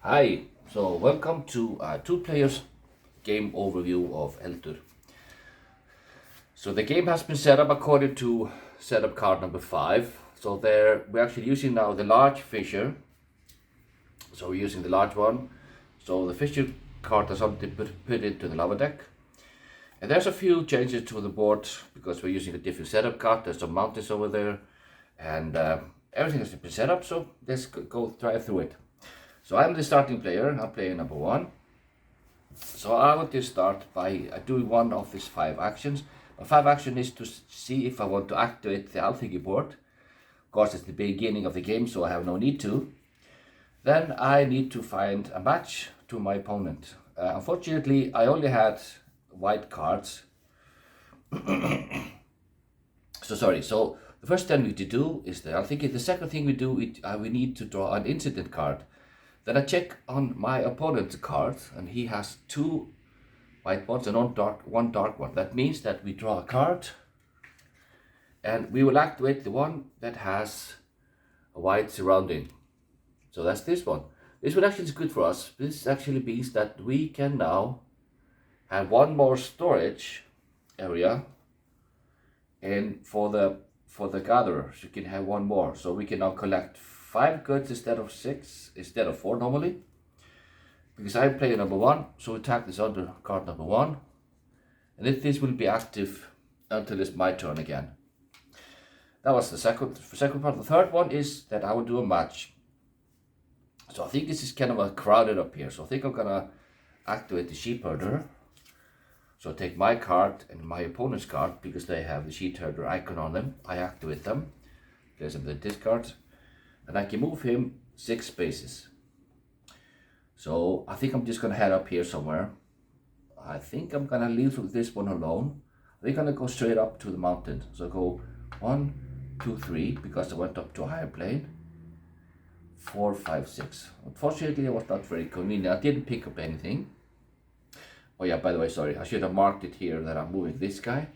Hi, so welcome to two players game overview of Eldur. So the game has been set up according to setup card number 5. So there we're actually using now the large fissure. So we're using the large one. So the fissure card has something put into the lava deck. And there's a few changes to the board because we're using a different setup card. There's some mountains over there and everything has been set up. So let's go try through it. So I'm the starting player, I'm playing number 1. So I want to start by doing one of these 5 actions. My 5 action is to see if I want to activate the Alþingi board. Of course it's the beginning of the game, so I have no need to. Then I need to find a match to my opponent. Unfortunately, I only had white cards. So the first thing we need to do is the Alþingi. The second thing we do, we need to draw an incident card. Then I check on my opponent's card, and he has 2 white ones and one dark one. That means that we draw a card, and we will activate the one that has a white surrounding. So that's this one. This one actually is good for us. This actually means that we can now have one more storage area for the gatherer. So you can have one more. So we can now collect 5 goods instead of 6, instead of 4 normally. Because I'm player number 1, so we tag this under card number 1. And this will be active until it's my turn again. That was the second part. The third one is that I will do a match. So I think this is kind of a crowded up here. So I think I'm gonna activate the sheep herder. So take my card and my opponent's card because they have the sheep herder icon on them. I activate them, place them in the discard. And I can move him 6 spaces. So I think I'm just gonna head up here somewhere. I think I'm gonna leave with this one alone. We're gonna go straight up to the mountain. So go 1, 2, 3, because I went up to a higher plane. 4, 5, 6. Unfortunately, it was not very convenient. I didn't pick up anything. Oh yeah, by the way, sorry. I should have marked it here that I'm moving this guy.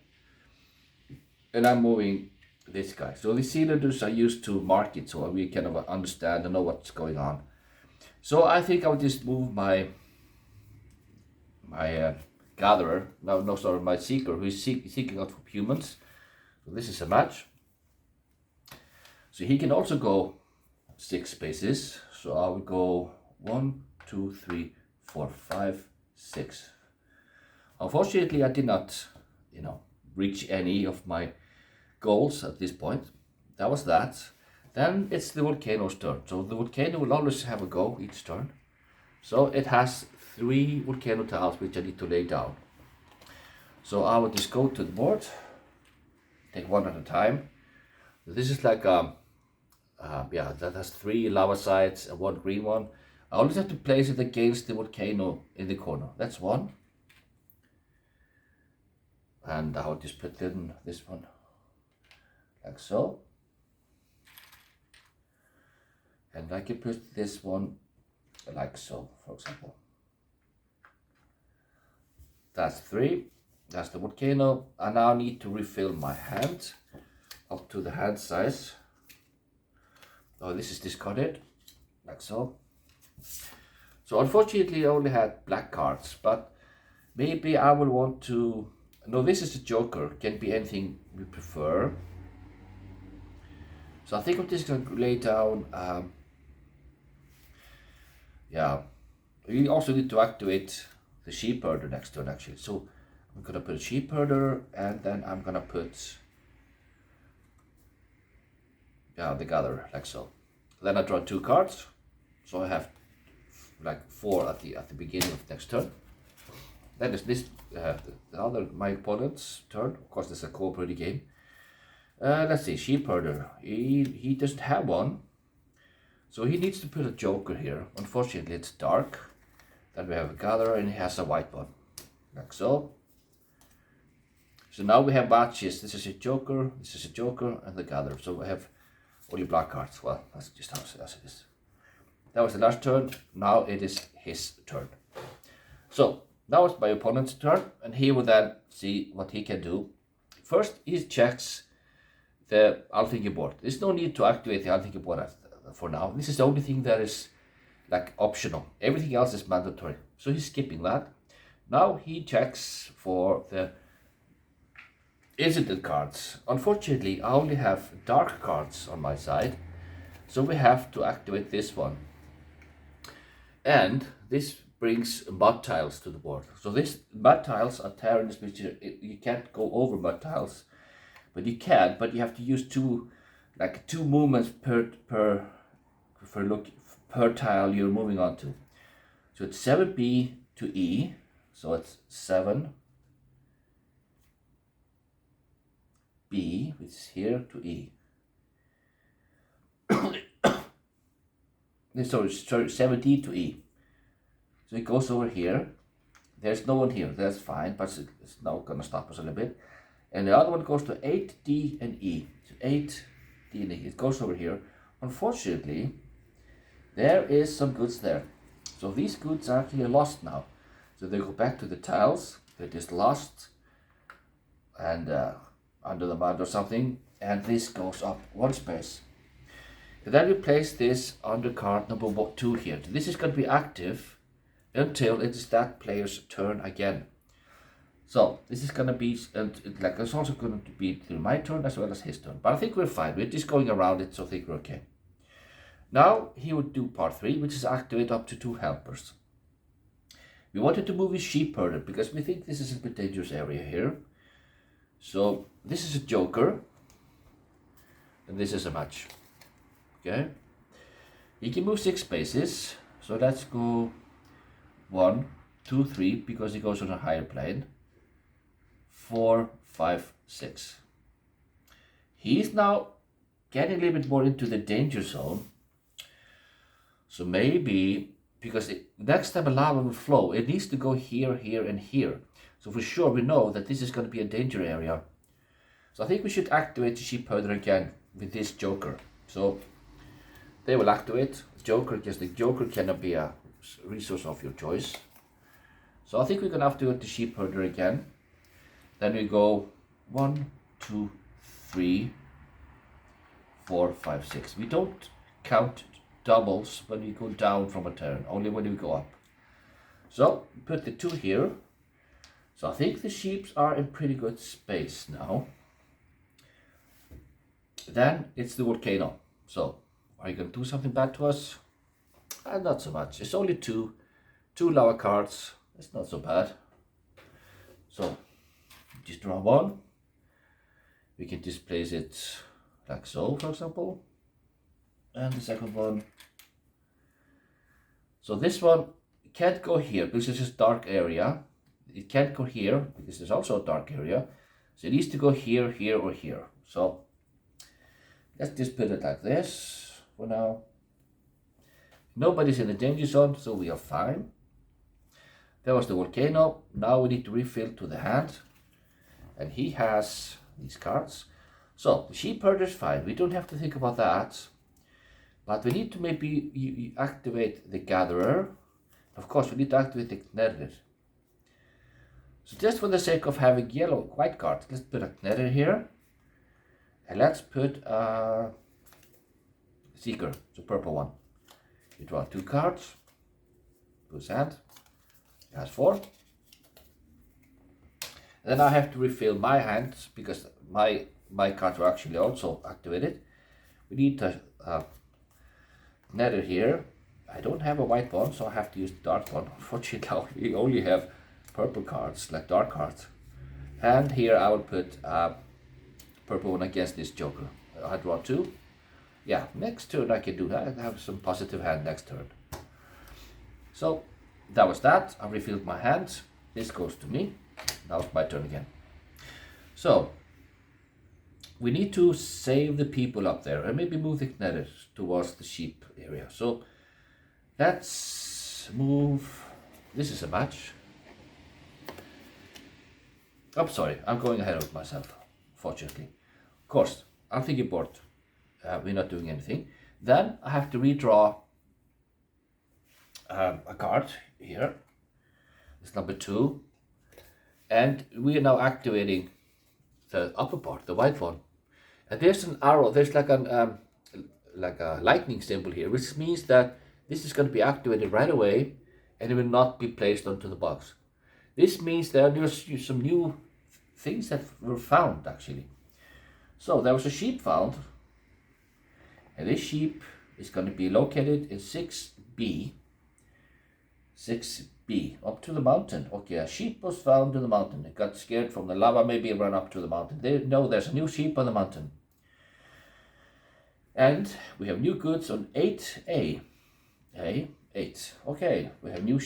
And I'm moving this guy. So the cylinders are used to mark it so we kind of understand and know what's going on. So I think I'll just move my gatherer, my seeker, who is seeking out for humans. So this is a match. So he can also go 6 spaces. So I will go 1, 2, 3, 4, 5, 6. Unfortunately, I did not, reach any of my goals at this point. That was that. Then it's the volcano's turn. So the volcano will always have a go each turn. So it has 3 volcano tiles which I need to lay down. So I will just go to the board, take one at a time. This is like that has 3 lava sides and 1 green one. I always have to place it against the volcano in the corner. That's 1. And I'll just put in this one like so. And I can put this one like so, for example. That's 3. That's the volcano. I now need to refill my hand up to the hand size. Oh, this is discarded, like so. So unfortunately I only had black cards, but maybe I will want to... No, this is a joker, can be anything we prefer. So I think I'm just going to lay down, we also need to activate the sheep herder next turn actually. So I'm going to put a sheep herder and then I'm going to put the gatherer, like so. Then I draw 2 cards, so I have like 4 at the beginning of the next turn. Then is this my opponent's turn. Of course, this is a cooperative game. Let's see, sheep herder. He doesn't have one, so he needs to put a joker here. Unfortunately, it's dark. Then we have a gatherer, and he has a white one, like so. So now we have matches. This is a joker, this is a joker, and the gatherer. So we have only black cards. Well, that's just how it is. That was the last turn. Now it is his turn. So now it's my opponent's turn, and he will then see what he can do. First, he checks the Alþingi board. There's no need to activate the Alþingi board for now. This is the only thing that is like optional. Everything else is mandatory. So he's skipping that. Now he checks for the incident cards. Unfortunately, I only have dark cards on my side, so we have to activate this one. And this brings mud tiles to the board. So this mud tiles are terrains which you can't go over mud tiles, but you can. But you have to use two movements per tile you're moving on to. So it's 7B to E. So it's 7B, which is here, to E. sorry, 7D to E. So it goes over here. There's no one here, that's fine, but it's now gonna stop us a little bit. And the other one goes to 8D and E. So 8D and E, it goes over here. Unfortunately, there is some goods there. So these goods are actually lost now. So they go back to the tiles, they're just lost, and under the mud or something, and this goes up one space. And then we place this under card number 2 here. This is going to be active until it is that player's turn again. So this is going to be, like, it's also going to be through my turn as well as his turn. But I think we're fine. We're just going around it, so I think we're okay. Now he would do part 3, which is activate up to 2 helpers. We wanted to move his sheep herder because we think this is a bit dangerous area here. So this is a joker, and this is a match. Okay. He can move 6 spaces. So let's go 1, 2, 3 because he goes on a higher plane. 4, 5, 6. He's now getting a little bit more into the danger zone. So maybe, because next time a lava will flow, it needs to go here, here, and here. So for sure we know that this is going to be a danger area. So I think we should activate the sheep herder again with this joker. So they will activate joker, because the joker cannot be a resource of your choice. So I think we're going to have to do the sheep herder again. Then we go 1, 2, 3, 4, 5, 6. We don't count doubles when we go down from a turn, only when we go up. So put the 2 here. So I think the sheep are in pretty good space now. Then it's the volcano. So are you going to do something bad to us? Not so much. It's only 2 lava cards. It's not so bad. So just draw 1. We can displace it like so, for example. And the second one. So this one can't go here because it's just dark area. It can't go here because there's also a dark area. So it needs to go here, here, or here. So let's just put it like this for now. Nobody's in the danger zone, so we are fine. That was the volcano. Now we need to refill to the hand. And he has these cards. So the sheep herder is fine. We don't have to think about that. But we need to maybe you activate the gatherer. Of course, we need to activate the knerrer. So just for the sake of having white cards, let's put a knerrer here. And let's put a seeker, the purple one. You draw 2 cards. Put his hand. He has 4. And then I have to refill my hands because my cards were actually also activated. We need to nether here. I don't have a white one, so I have to use the dark one. Unfortunately, we only have purple cards, like dark cards. And here I will put purple one against this joker. I draw 2. Yeah, next turn I can do that. I have some positive hand next turn. So that was that. I refilled my hands. This goes to me. Now it's my turn again. So we need to save the people up there and maybe move the nether towards the sheep area. So let's move. This is a match. I'm sorry, I'm going ahead of myself, fortunately. Of course, I'm thinking board. We're not doing anything. Then I have to redraw a card here. It's number 2. And we are now activating the upper part, the white one. And there's an arrow, there's like a lightning symbol here, which means that this is going to be activated right away, and it will not be placed onto the box. This means there are some new things that were found actually. So there was a sheep found, and this sheep is going to be located in 6B. 6B, up to the mountain. Okay, a sheep was found in the mountain. It got scared from the lava, maybe it ran up to the mountain. They know there's a new sheep on the mountain. And we have new goods on 8A. 8. Okay, we have new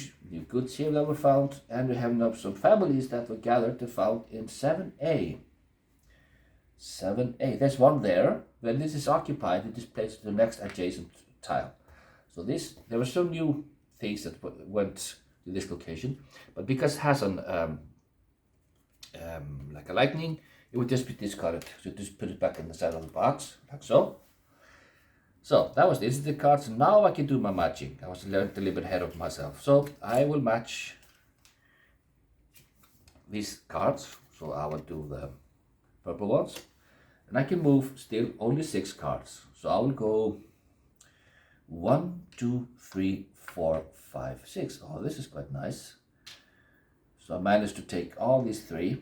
goods here that were found, and we have now some families that were gathered and found in 7A. 7A, there's one there. When this is occupied, it is placed to the next adjacent tile. So there were some new things that went to this location, but because it has an like a lightning, it would just be discarded. So just put it back in the side of the box, like so. So that was the instant cards. Now I can do my matching. I was learned a little bit ahead of myself. So I will match these cards. So I will do the purple ones, and I can move still only 6 cards. So I will go 1, 2, 3, 4, 5, 6. Oh, this is quite nice. So I managed to take all these 3,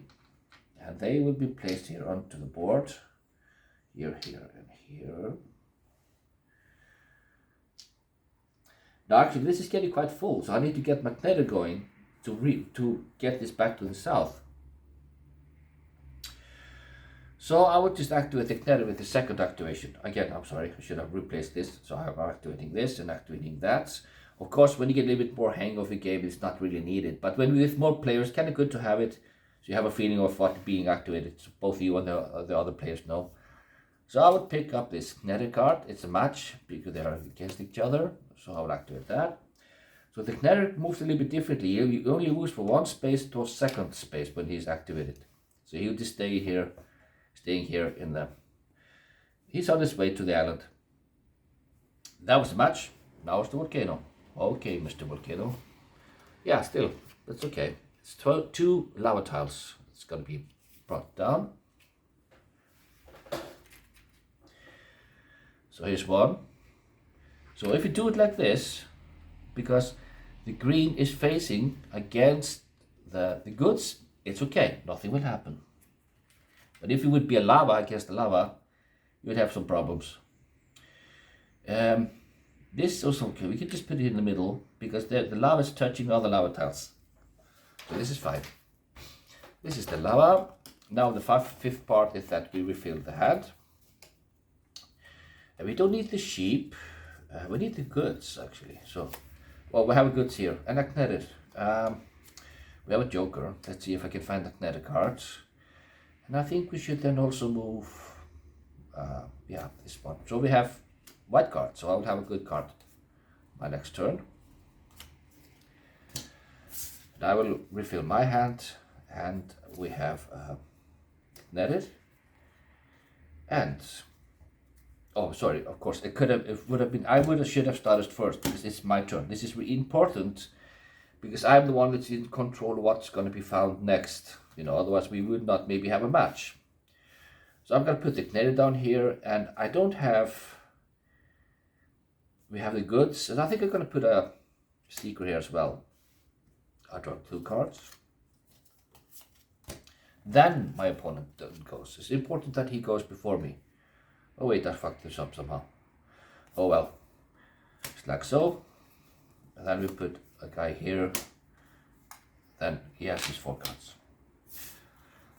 and they will be placed here onto the board. Here, here, and here. Now actually this is getting quite full, so I need to get magnetic going to get this back to the south. So I would just activate the magnetic with the second activation. Again, I'm sorry, I should have replaced this. So I'm activating this and activating that. Of course, when you get a little bit more hang of the game, it's not really needed. But when with more players, kind of good to have it, so you have a feeling of what being activated. So both you and the other players know. So I would pick up this magnetic card. It's a match because they are against each other. So I will activate that. So the magnetic moves a little bit differently. You only moves from 1 space to a second space when he's activated. So he'll just stay here, staying here in the. He's on his way to the island. That was the match. Now it's the volcano. Okay, Mr. Volcano. Yeah, still, that's okay. It's 2 lava tiles. It's going to be brought down. So here's one. So if you do it like this, because the green is facing against the goods, it's okay, nothing will happen. But if it would be a lava against the lava, you would have some problems. This is also okay, we can just put it in the middle, because the lava is touching all the lava tiles. So this is fine. This is the lava. Now the fifth part is that we refill the hand. And we don't need the sheep, we need the goods actually. So, well, we have goods here, and magnetic. We have a joker. Let's see if I can find magnetic cards. And I think we should then also move, yeah, this one. So we have white cards, so I will have a good card my next turn. And I will refill my hand, and we have magnetic. And oh, sorry, of course, it would have been, should have started first because it's my turn. This is really important because I'm the one that's in control of what's going to be found next. You know, otherwise we would not maybe have a match. So I'm going to put the Canadian down here, and I don't have, we have the goods, and I think I'm going to put a secret here as well. I draw 2 cards. Then my opponent goes. It's important that he goes before me. Oh wait, I fucked this up somehow. Oh well. It's like so. And then we put a guy here. Then he has his 4 cards.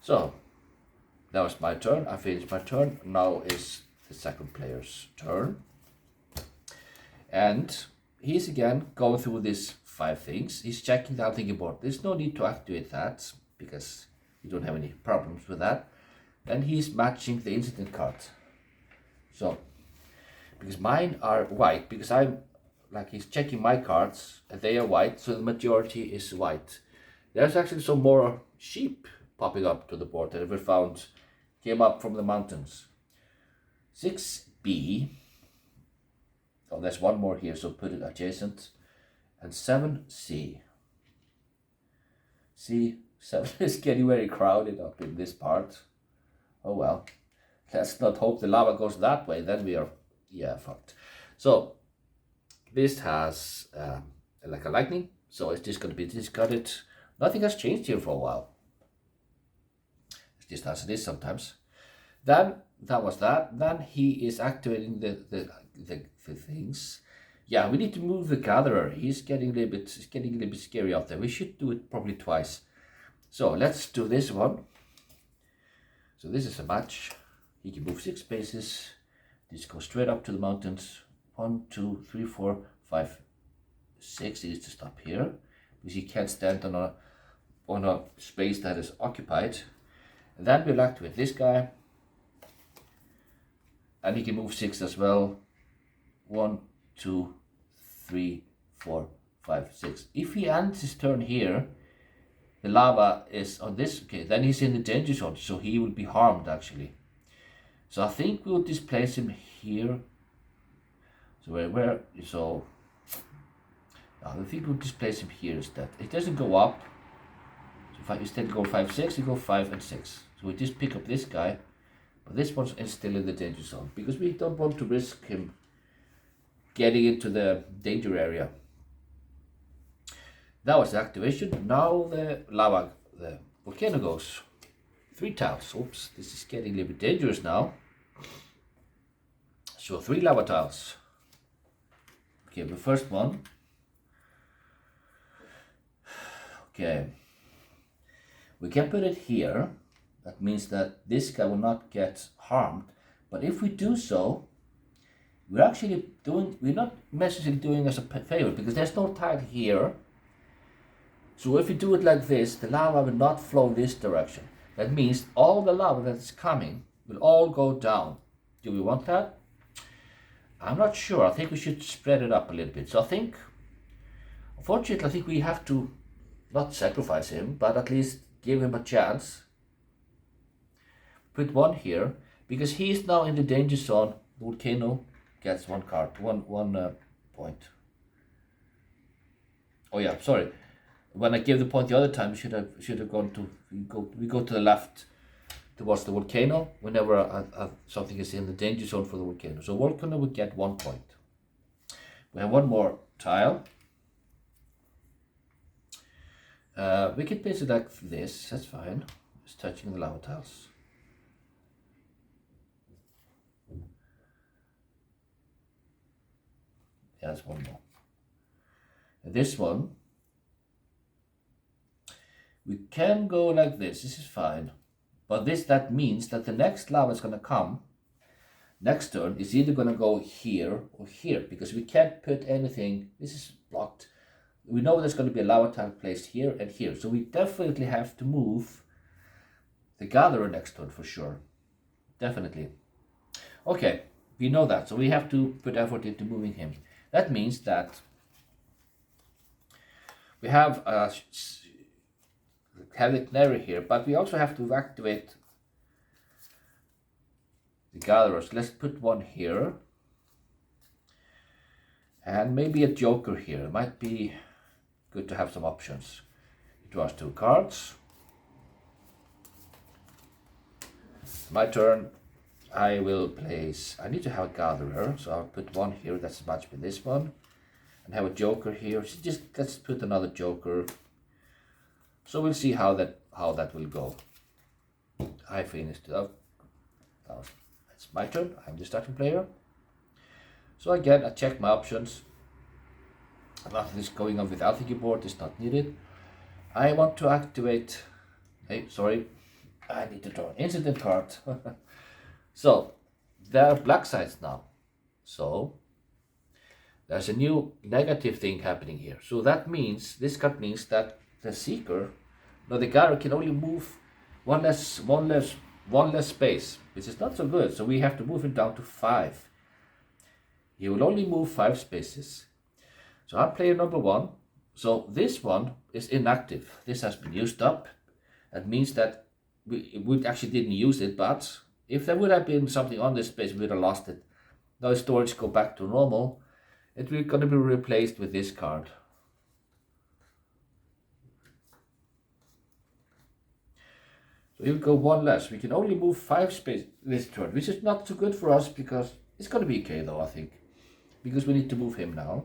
So, that was my turn. I finished my turn. Now is the second player's turn. And he's again going through these 5 things. He's checking the thinking board. There's no need to activate that because you don't have any problems with that. Then he's matching the incident card. So, because mine are white, because I'm, like, he's checking my cards, and they are white, so the majority is white. There's actually some more sheep popping up to the board that we found, came up from the mountains. 6B, oh, there's one more here, so put it adjacent, and 7C. See, 7 is getting very crowded up in this part. Oh well. Let's not hope the lava goes that way, then we are, yeah, fucked. So, This has like a lightning, so it's just going to be discarded. Nothing has changed here for a while. It just as it is sometimes. Then that was that. Then he is activating the things. Yeah, we need to move the gatherer. He's getting a little bit scary out there. We should do it probably twice. So let's do this one. So this is a match. He can move 6 spaces. This goes straight up to the mountains. 1, 2, 3, 4, 5, 6. He needs to stop here because he can't stand on a space that is occupied. And then we'll activate this guy. And he can move 6 as well. 1, 2, 3, 4, 5, 6. If he ends his turn here, the lava is on this. Okay, then he's in the danger zone, so he will be harmed actually. So I think we'll displace him here. So I think we'll displace him here instead. It doesn't go up. So if I instead go 5, 6, we go 5 and 6. So we just pick up this guy, but this one is still in the danger zone because we don't want to risk him getting into the danger area. That was the activation. Now the volcano goes. 3 tiles. Oops, this is getting a little bit dangerous now. So 3 lava tiles. Okay, the first one. Okay. We can put it here. That means that this guy will not get harmed. But if we do so, we're not necessarily doing us a favor because there's no tile here. So if we do it like this, the lava will not flow this direction. That means all the lava that's coming will all go down. Do we want that? I'm not sure. I think we should spread it up a little bit. So I think, unfortunately, I think we have to not sacrifice him, but at least give him a chance. Put 1 here, because he is now in the danger zone. The volcano gets 1 card, one point. Oh yeah, sorry. When I gave the point the other time, we should have gone to we go to the left towards the volcano whenever something is in the danger zone for the volcano. So volcano would get 1 point. We have 1 more tile. We can place it like this. That's fine. Just touching the lava tiles. Yeah, that's 1 more. And this one, we can go like this. This is fine. But that means that the next lava is going to come. Next turn is either going to go here or here because we can't put anything. This is blocked. We know there's going to be a lava tile placed here and here. So we definitely have to move the gatherer next turn for sure. Definitely. Okay, we know that. So we have to put effort into moving him. That means that we have the canary here, but we also have to activate the gatherers. Let's put 1 here and maybe a joker here. It might be good to have some options. It draws 2 cards. My turn. I need to have a gatherer, so I'll put 1 here. That's matched with this one, and have a joker here. So let's put another joker. So we'll see how that will go. I finished it up. It's my turn. I'm the starting player. So again, I check my options. Nothing is going on with Althing board. It's not needed. I want to activate. Hey, sorry. I need to draw an incident card. So there are black sides now. So there's a new negative thing happening here. So that means this card means that the seeker, the gatherer can only move one less space, which is not so good. So we have to move him down to 5. He will only move 5 spaces. So I'm player number 1. So this one is inactive. This has been used up. That means that we actually didn't use it, but if there would have been something on this space, we would have lost it. Now storage go back to normal. It's going to be replaced with this card. So here we go 1 less. We can only move 5 spaces this turn, which is not so good for us because it's going to be okay though, I think. Because we need to move him now.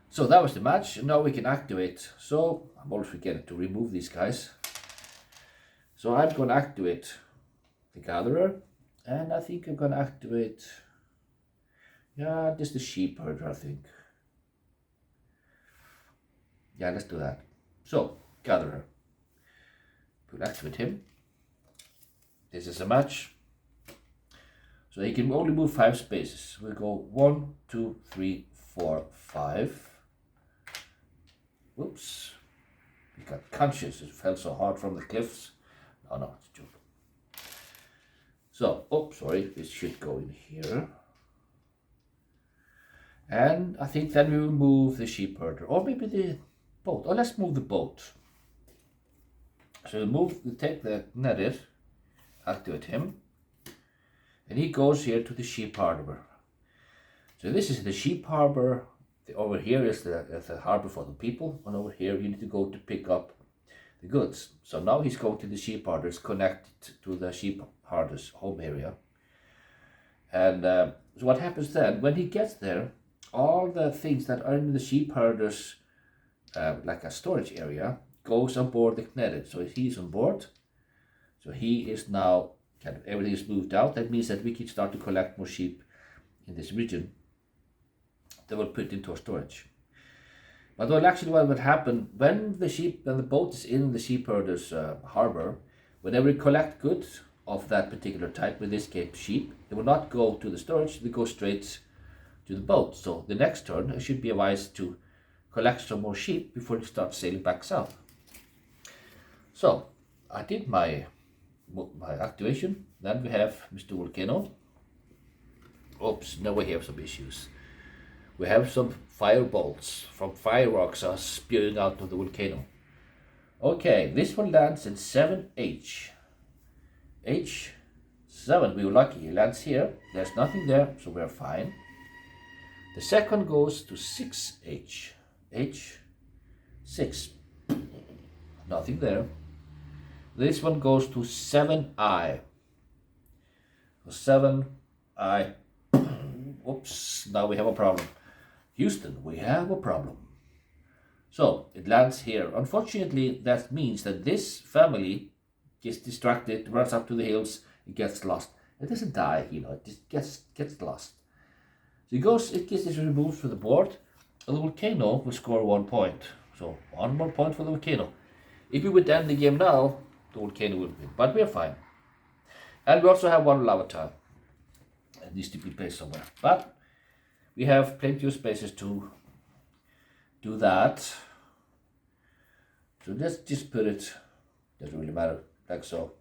So that was the match, and now we can activate. So I'm always forgetting to remove these guys. So I'm going to activate the gatherer, and I think I'm going to activate, yeah, just the sheep herder, I think. Yeah, let's do that. So, gatherer. We'll activate him. This is a match. So he can only move 5 spaces. We'll go 1, 2, 3, 4, 5. Whoops. He got conscious. It fell so hard from the cliffs. Oh no, it's a joke. So, oh, sorry. This should go in here. And I think then we will move the sheep herder. Or maybe the boat. Oh, let's move the boat. So we'll take the netted, activate him. And he goes here to the sheep harbor. So this is the sheep harbor. Over here is the harbor for the people. And over here you need to go to pick up the goods. So now he's going to the sheep harbor. It's connected to the sheep harder's home area. And so what happens then, when he gets there, all the things that are in the sheep herder's like a storage area goes on board the netted. So he's on board. So he is now everything is moved out. That means that we can start to collect more sheep in this region that will put into our storage. But well, actually what will happen when the boat is in the sheep herder's harbor, whenever we collect goods of that particular type, in this case sheep, they will not go to the storage, they go straight to the boat. So the next turn it should be wise to collect some more sheep before we start sailing back south. So I did my activation. Then we have Mr. Volcano. Oops, now we have some issues. We have some firebolts from fire rocks are spewing out of the volcano. Okay, this one lands in 7H. H7, we were lucky, he lands here. There's nothing there, so we're fine. The second goes to 6H. H6, nothing there. This one goes to 7I. So 7I. Oops, now we have a problem. Houston, we have a problem. So it lands here. Unfortunately, that means that this family gets distracted, runs up to the hills, it gets lost. It doesn't die, it just gets lost. So it gets removed from the board, and the volcano will score 1 point. So 1 more point for the volcano. If we would end the game now, the volcano will win, but we're fine. And we also have 1 lava tile. It needs to be placed somewhere. But we have plenty of spaces to do that. So let's just put it, doesn't really matter, like so.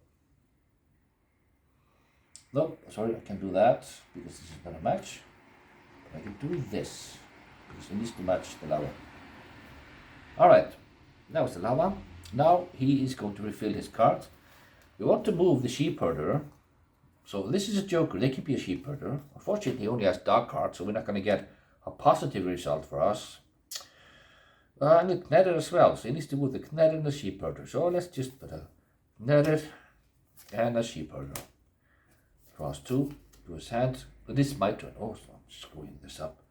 No, sorry, I can't do that because this is not a match. But I can do this because it needs to match the lava. Alright, that was the lava. Now he is going to refill his card. We want to move the sheep herder. So this is a joker, they can be a sheep herder. Unfortunately, he only has dark cards, so we're not going to get a positive result for us. And the nether as well, so he needs to move the nether and the sheep herder. So let's just put a nether and a sheep herder. Draws 2 to his hand. But this is my turn. Oh, so I'm screwing this up.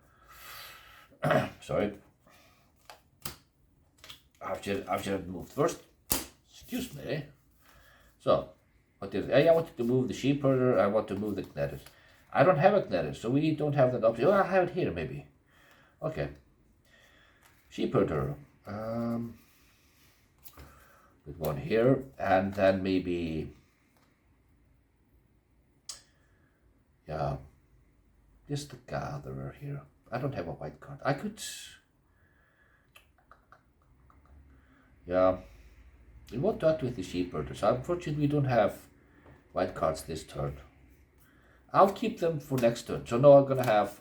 Sorry. I should have moved first. Excuse me. So, I wanted to move the sheep herder, I want to move the nether. I don't have a nether, so we don't have that option. Oh, I have it here maybe. Okay. Sheep herder. With 1 here, and then maybe, yeah, just the gatherer here. I don't have a white card. I could, yeah, we want that with the sheep herders. Unfortunately, we don't have white cards this turn. I'll keep them for next turn. So now I'm going to have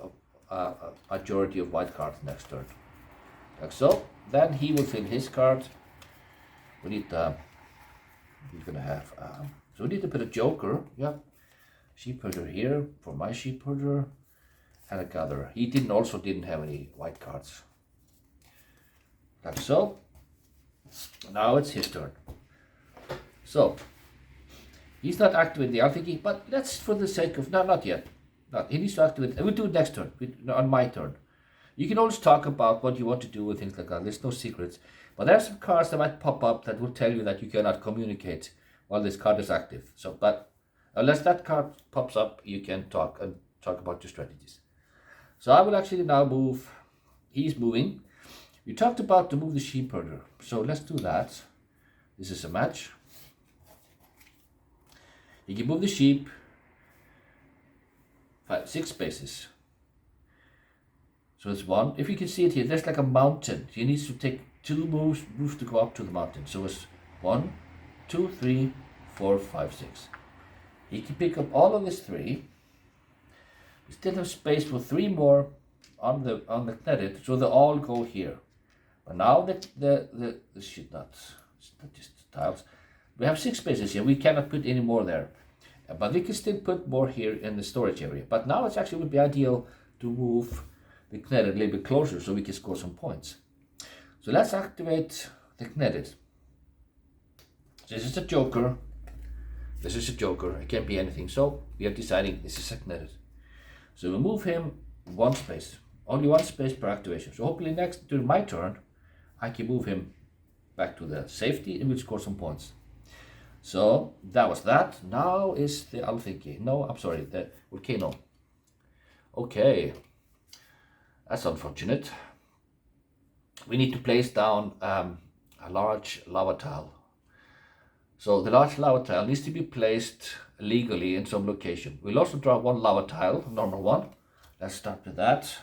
a majority of white cards next turn. Like so. Then he will fill his card. We need he's going to have, so we need to put a joker. Yeah. Sheep herder here for my sheep herder. And a gatherer. He also didn't have any white cards. Like so. Now it's his turn. So, he's not activating the Althiki, but let's, for the sake of, no, not yet. He needs to activate, we'll do it next turn, on my turn. You can always talk about what you want to do with things like that. There's no secrets. But there are some cards that might pop up that will tell you that you cannot communicate while this card is active. So, but unless that card pops up, you can talk about your strategies. So I will actually now move. He's moving. We talked about to move the sheep herder. So let's do that. This is a match. You can move the sheep 6 spaces. So it's 1. If you can see it here, there's like a mountain. He needs to take 2 moves to go up to the mountain. So it's 1, 2, 3, 4, 5, 6. He can pick up all of his 3. We still have space for 3 more on the kneaded, so they all go here. But now the shit nuts, it's not just tiles. We have 6 spaces here. We cannot put any more there, but we can still put more here in the storage area. But now it's actually would be ideal to move the kneaded a little bit closer so we can score some points. So let's activate the kneaded. This is a joker. This is a joker. It can't be anything. So we are deciding this is a kneaded. So we move him 1 space. Only 1 space per activation. So hopefully next during my turn, I can move him back to the safety and we'll score some points. So that was that. Now is the Alþingi. No, I'm sorry, the volcano. Okay, that's unfortunate. We need to place down a large lava tile. So the large lava tile needs to be placed legally in some location. We'll also draw 1 lava tile, normal one. Let's start with that.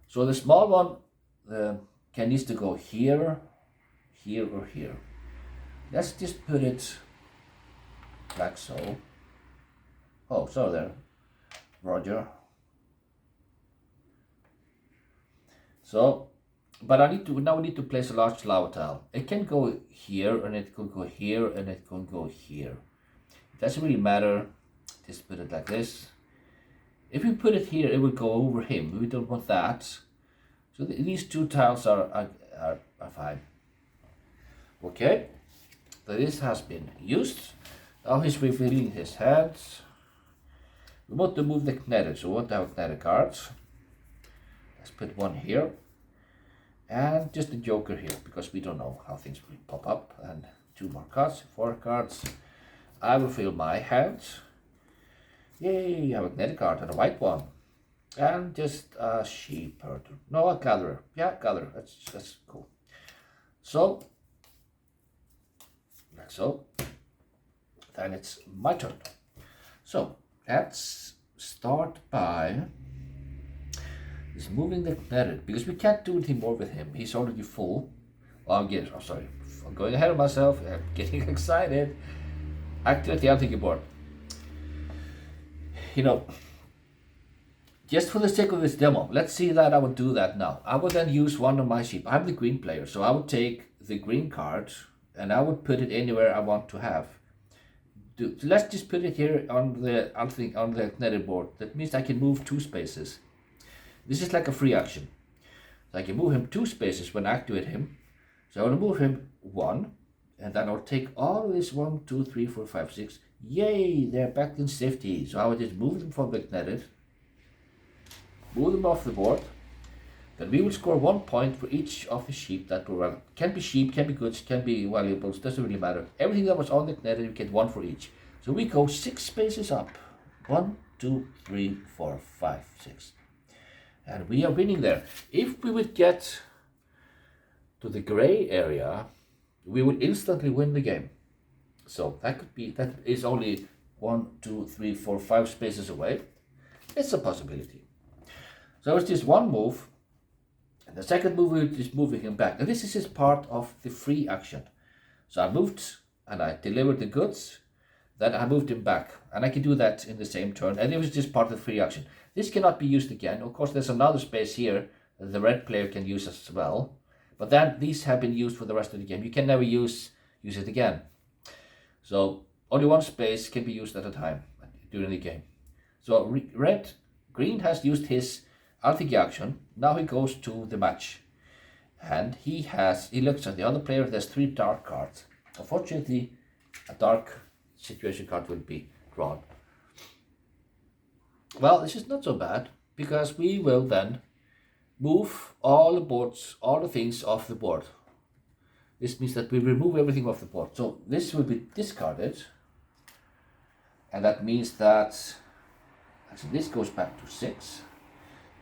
So the small one needs to go here, here, or here. Let's just put it like so. Oh, so there, Roger. So, but now we need to place a large lava tile. It can go here, and it can go here, and it can go here. It doesn't really matter. Just put it like this. If we put it here, it will go over him. We don't want that. So these 2 tiles are fine. Okay, so this has been used. Now he's revealing his hands. We want to move the kneaded, so we want to have kneaded cards. Let's put 1 here. And just a joker here, because we don't know how things will pop up. And 2 more cards, 4 cards. I will fill my hands. Yay, I have a kneaded card and a white one. And just a sheep herder. No, a gatherer. Yeah, gatherer. That's cool. So, like so. Then it's my turn. So, let's start by just moving the kneaded, because we can't do anything more with him. He's already full. Well, I'm sorry. I'm going ahead of myself. I'm getting excited. Activate the Alþingi board. You know, just for the sake of this demo, let's see that I would do that now. I would then use 1 of my sheep. I'm the green player, so I would take the green card and I would put it anywhere I want to have. So let's just put it here on the kneaded board. That means I can move 2 spaces. This is like a free action. So I can move him 2 spaces when I activate him. So I will move him 1, and then I'll take all of this 1, 2, 3, 4, 5, 6. Yay, they're back in safety. So I will just move them from the kneaded, move them off the board. Then we will score 1 point for each of the sheep that were run. Can be sheep, can be goods, can be valuables, doesn't really matter. Everything that was on the kneaded, we get 1 for each. So we go 6 spaces up. 1, 2, 3, 4, 5, 6. And we are winning there. If we would get to the gray area, we would instantly win the game. So that is only 1, 2, 3, 4, 5 spaces away. It's a possibility. So it's just 1 move. And the second move we're just moving him back. And this is just part of the free action. So I moved and I delivered the goods. Then I moved him back. And I can do that in the same turn. And it was just part of the free action. This cannot be used again. Of course, there's another space here that the red player can use as well. But then these have been used for the rest of the game. You can never use it again. So only 1 space can be used at a time during the game. So green has used his Alþingi action. Now he goes to the match. And he looks at the other player. There's 3 dark cards. Unfortunately, a dark situation card will be drawn. Well, this is not so bad. because we will then move all the boards, all the things off the board. This means that we remove everything off the board. So this will be discarded. And that means that, actually this goes back to 6.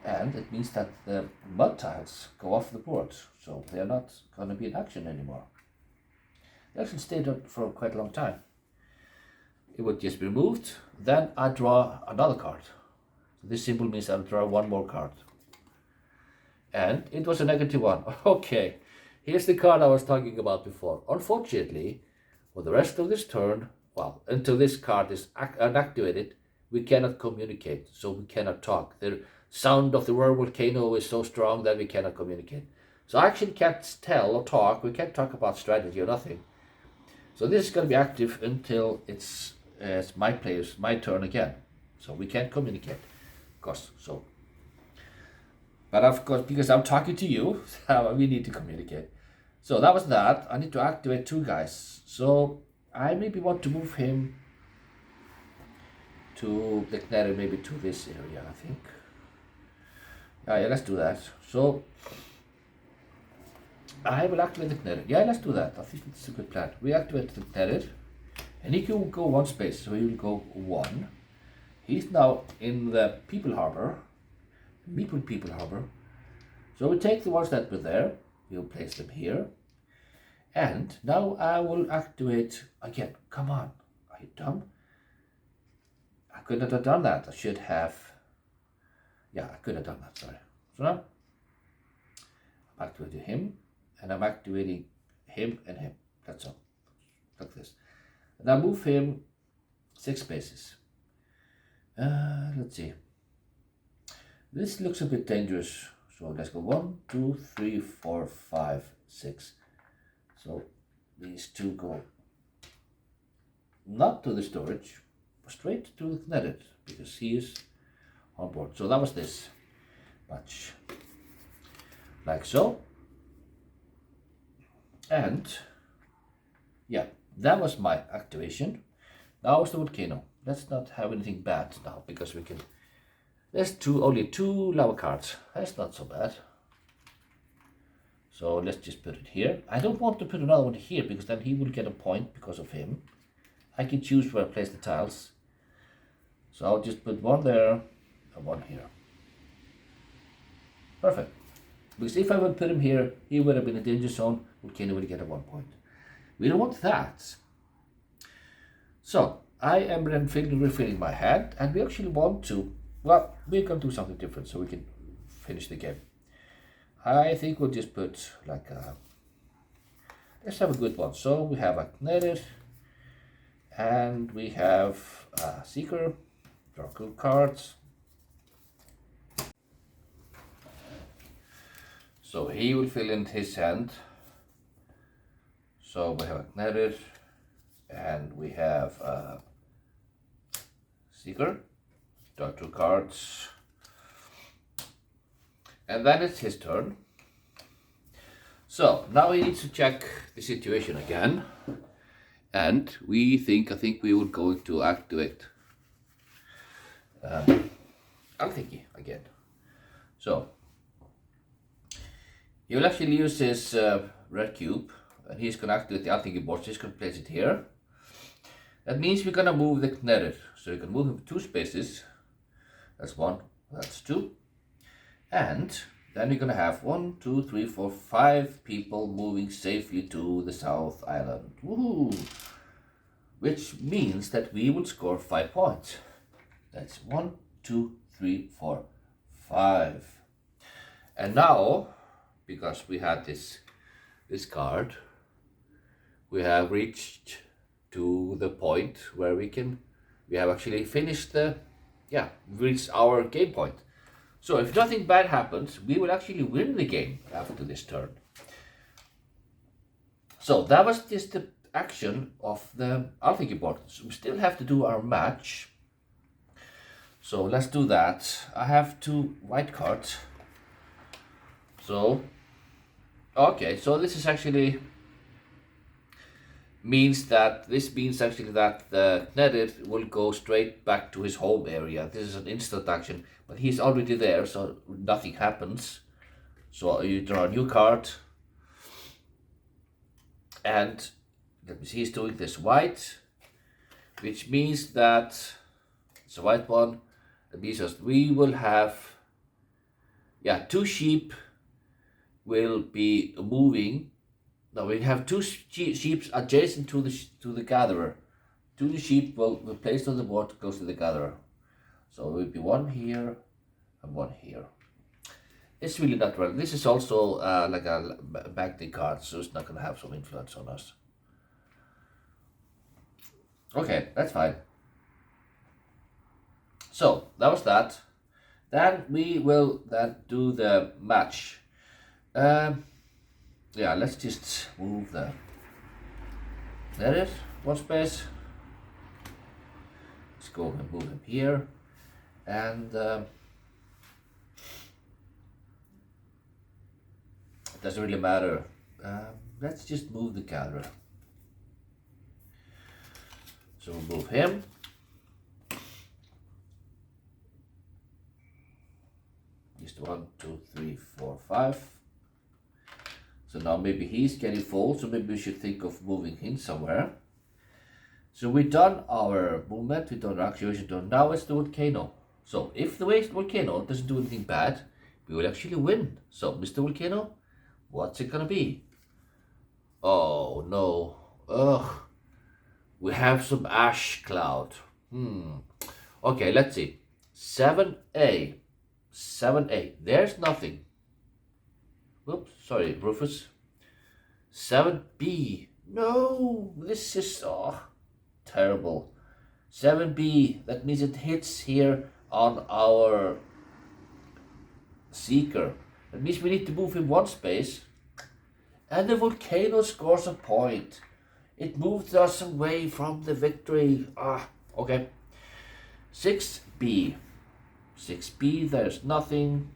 And it means that the mud tiles go off the board. So they are not going to be in action anymore. They actually stayed up for quite a long time. It would just be removed. Then I draw another card. So this symbol means I'll draw one more card. And it was a -1. Okay, here's the card I was talking about before. Unfortunately, for the rest of this turn, well, until this card is unactivated, we cannot communicate, so we cannot talk. The sound of the word volcano is so strong that we cannot communicate. So I actually can't tell or talk. We can't talk about strategy or nothing. So this is going to be active until it's my turn again. So we can't communicate, of course. So, but of course, because I'm talking to you, we need to communicate. So that was that. I need to activate 2 guys. So I maybe want to move him to the Knarr, maybe to this area, I think. Yeah, let's do that. So I will activate the Knarr. Yeah, let's do that. I think it's a good plan. We activate the Knarr, and he can go 1 space, so he will go 1. He's now in the People Harbor. People Harbor. So we take the ones that were there. We'll place them here. And now I will activate again. Come on. Are you dumb? I could not have done that. I should have. Yeah, I could have done that. Sorry. So now I'm activating him. And I'm activating him and him. That's all. Like this. And I move him 6 spaces. Let's see. This looks a bit dangerous. So let's go 1, 2, 3, 4, 5, 6. So these 2 go not to the storage, but straight to the Knarr, because he is on board. So that was this match. Like so. And yeah, that was my activation. Now is the volcano. Let's not have anything bad now, because we can. There's only 2 lava cards. That's not so bad. So let's just put it here. I don't want to put another one here, because then he will get a point because of him. I can choose where I place the tiles. So I'll just put 1 there and 1 here. Perfect. Because if I would put him here, he would have been a danger zone. Volcano would get a 1 point. We don't want that. So I am then refilling my hand, and we actually want to. Well, we're going to do something different so we can finish the game. I think we'll just put like a. Let's have a good one. So we have a Knarr, and we have a Seeker. Draw good cards. So he will fill in his hand. So we have a Knarr, and we have a Seeker. Draw 2 cards. And then it's his turn. So now he needs to check the situation again. And I think we will go to activate Alþingi again. So he will actually use his red cube, and he's going to activate the Alþingi board. So he's going to place it here. That means we're going to move the Knarr. So you can move him 2 spaces. That's 1, that's 2. And then we're going to have 1, 2, 3, 4, 5 people moving safely to the South Island. Woohoo! Which means that we will score 5 points. That's 1, 2, 3, 4, 5. And now, because we had this card, we have reached to the point where we have actually finished reached our game point. So if nothing bad happens, we will actually win the game after this turn. So that was just the action of the Alþingi board. So we still have to do our match. So let's do that. I have 2 white cards. So, okay, so this is actually means that this means actually that the Knerit will go straight back to his home area. This is an instant action, but he's already there, so nothing happens. So you draw a new card, and let me see, he's doing this white, which means that it's a white one. That means that we will have, yeah, 2 sheep will be moving. Now we have 2 sheep adjacent to the gatherer. 2 sheep will be placed on the board close to the gatherer. So it will be 1 here and 1 here. It's really not relevant. This is also like a backday card, so it's not going to have some influence on us. Okay, that's fine. So that was that. Then we will then do the match. Yeah, let's just move the. There it is. 1 space. Let's go and move him here, and it doesn't really matter. Let's just move the gatherer. So we'll move him. Just 1, 2, 3, 4, 5. So now maybe he's getting full, so maybe we should think of moving him somewhere. So we've done our movement, we've done our activation done. Now it's the volcano. So if the volcano doesn't do anything bad, we will actually win. So Mr. Volcano, what's it gonna be? Oh no. Ugh. We have some ash cloud. Okay, let's see. 7A. 7A. There's nothing. Oops, sorry, Rufus. 7B. No, this is terrible. 7B. That means it hits here on our seeker. That means we need to move him 1 space. And the volcano scores a point. It moved us away from the victory. Okay. 6B. 6B, there's nothing.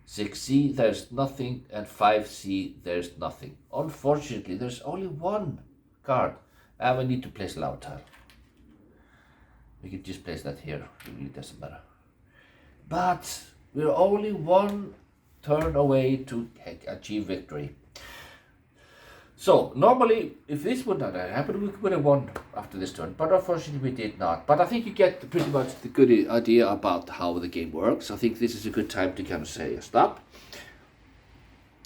6C, there's nothing. And 5C, there's nothing. Unfortunately, there's only 1 card. And we need to place a lava tile. We can just place that here. It really doesn't matter. But we're only 1 turn away to achieve victory. So normally, if this would not have happened, we would have won after this turn, but unfortunately we did not. But I think you get pretty much the good idea about how the game works. I think this is a good time to kind of say stop.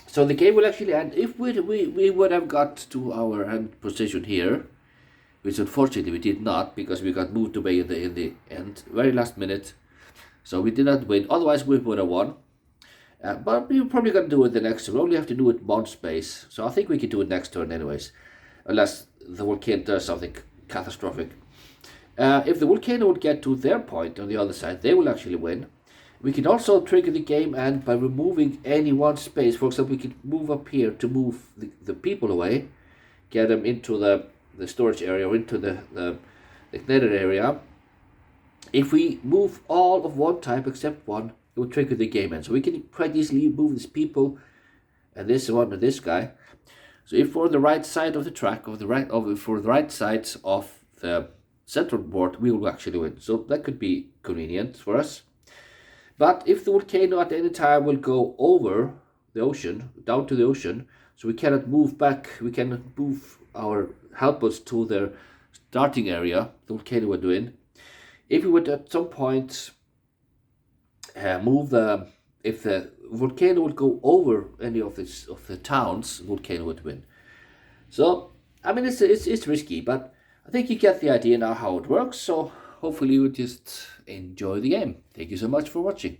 So the game will actually end if we would have got to our end position here, which unfortunately we did not because we got moved away in the end, very last minute. So we did not win. Otherwise we would have won. But we're probably going to do it the next turn. We only have to do it 1 space. So I think we can do it next turn anyways. Unless the volcano does something catastrophic. If the volcano would get to their point on the other side, they will actually win. We can also trigger the game and by removing any 1 space. For example, we can move up here to move the people away. Get them into the storage area or into the ignited area. If we move all of 1 type except 1, it will trigger the game end. So we can quite easily move these people and this one and this guy. So if we're on the right side of the track, for the right sides of the central board, we will actually win. So that could be convenient for us. But if the volcano at any time will go over the ocean, down to the ocean, so we cannot move back, we cannot move our helpers to their starting area, the volcano would win. If we would at some point if the volcano would go over any of the towns, the volcano would win. So I mean it's risky, but I think you get the idea now how it works. So hopefully you just enjoy the game. Thank you so much for watching.